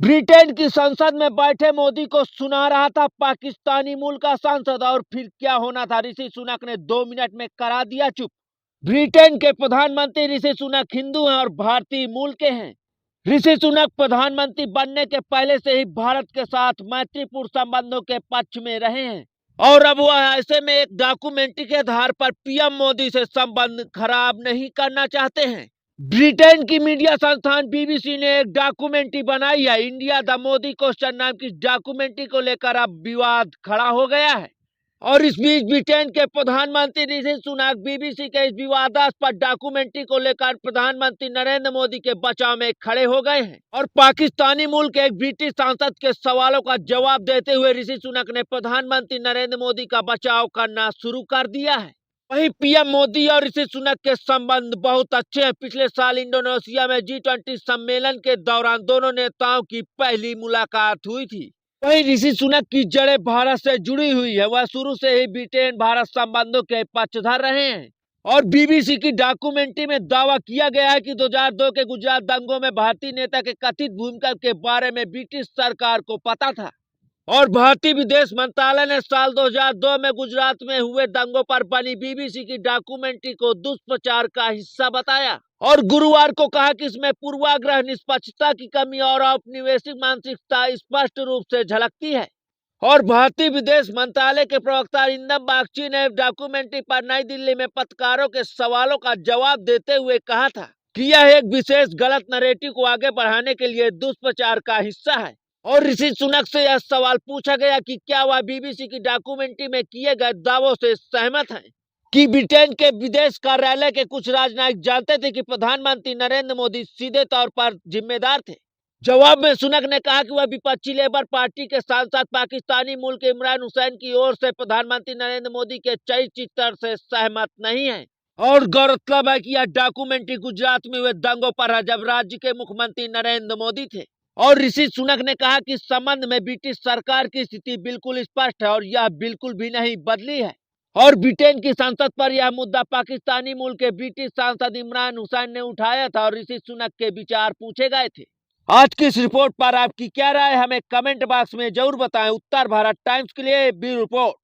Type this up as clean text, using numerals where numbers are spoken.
Britain की संसद में बैठे मोदी को सुना रहा था पाकिस्तानी मूल का सांसद, और फिर क्या होना था, ऋषि सुनक ने 2 मिनट में करा दिया चुप। ब्रिटेन के प्रधानमंत्री ऋषि सुनक हिंदू हैं और भारतीय मूल के हैं। ऋषि सुनक प्रधानमंत्री बनने के पहले से ही भारत के साथ मैत्रीपूर्ण संबंधों के पक्ष में रहे हैं, और अब वह ऐसे में एक डॉक्यूमेंट्री के आधार पर पीएम मोदी से संबंध खराब नहीं करना चाहते हैं। ब्रिटेन की मीडिया संस्थान बीबीसी ने एक डॉक्यूमेंट्री बनाई है। इंडिया द मोदी क्वेश्चन नाम की डॉक्यूमेंट्री को लेकर अब विवाद खड़ा हो गया है, और इस बीच ब्रिटेन के प्रधानमंत्री ऋषि सुनक बीबीसी के इस विवादास्पद डॉक्यूमेंट्री को लेकर प्रधानमंत्री नरेंद्र मोदी के बचाव में खड़े हो गए हैं, और पाकिस्तानी मूल के एक ब्रिटिश सांसद के सवालों का जवाब देते हुए ऋषि सुनक ने प्रधानमंत्री नरेंद्र मोदी का बचाव करना शुरू कर दिया है। वहीं पीएम मोदी और ऋषि सुनक के संबंध बहुत अच्छे हैं। पिछले साल इंडोनेशिया में G20 सम्मेलन के दौरान दोनों नेताओं की पहली मुलाकात हुई थी। वहीं ऋषि सुनक की जड़ें भारत से जुड़ी हुई है। वह शुरू से ही ब्रिटेन भारत संबंधों के पक्षधर रहे हैं, और बीबीसी की डॉक्यूमेंट्री में दावा किया गया है कि 2002 के गुजरात दंगों में भारतीय नेता के कथित भूमिका के बारे में ब्रिटिश सरकार को पता था, और भारतीय विदेश मंत्रालय ने साल 2002 में गुजरात में हुए दंगों पर बनी बीबीसी की डॉक्यूमेंट्री को दुष्प्रचार का हिस्सा बताया, और गुरुवार को कहा कि इसमें पूर्वाग्रह, निष्पक्षता की कमी और औपनिवेशिक मानसिकता स्पष्ट रूप से झलकती है। और भारतीय विदेश मंत्रालय के प्रवक्ता अरिंदम बागची ने डॉक्यूमेंट्री पर नई दिल्ली में पत्रकारों के सवालों का जवाब देते हुए कहा था कि यह एक विशेष गलत नैरेटिव को आगे बढ़ाने के लिए दुष्प्रचार का हिस्सा है। और ऋषि सुनक से यह सवाल पूछा गया कि क्या वह बीबीसी की डॉक्यूमेंट्री में किए गए दावों से सहमत हैं कि ब्रिटेन के विदेश कार्यालय के कुछ राजनयिक जानते थे कि प्रधानमंत्री नरेंद्र मोदी सीधे तौर पर जिम्मेदार थे। जवाब में सुनक ने कहा कि वह विपक्षी लेबर पार्टी के सांसद पाकिस्तानी मूल के इमरान हुसैन की ओर से प्रधानमंत्री नरेंद्र मोदी के चरित्र से सहमत नहीं है। और गौरतलब है कि यह डॉक्यूमेंट्री गुजरात में हुए दंगों पर है, जब राज्य के मुख्यमंत्री नरेंद्र मोदी थे। और ऋषि सुनक ने कहा कि इस संबंध में ब्रिटिश सरकार की स्थिति बिल्कुल स्पष्ट है, और यह बिल्कुल भी नहीं बदली है। और ब्रिटेन की संसद पर यह मुद्दा पाकिस्तानी मूल के ब्रिटिश सांसद इमरान हुसैन ने उठाया था, और ऋषि सुनक के विचार पूछे गए थे। आज की इस रिपोर्ट पर आपकी क्या राय है, हमें कमेंट बॉक्स में जरूर बताएं। उत्तर भारत टाइम्स के लिए ब्यूरो रिपोर्ट।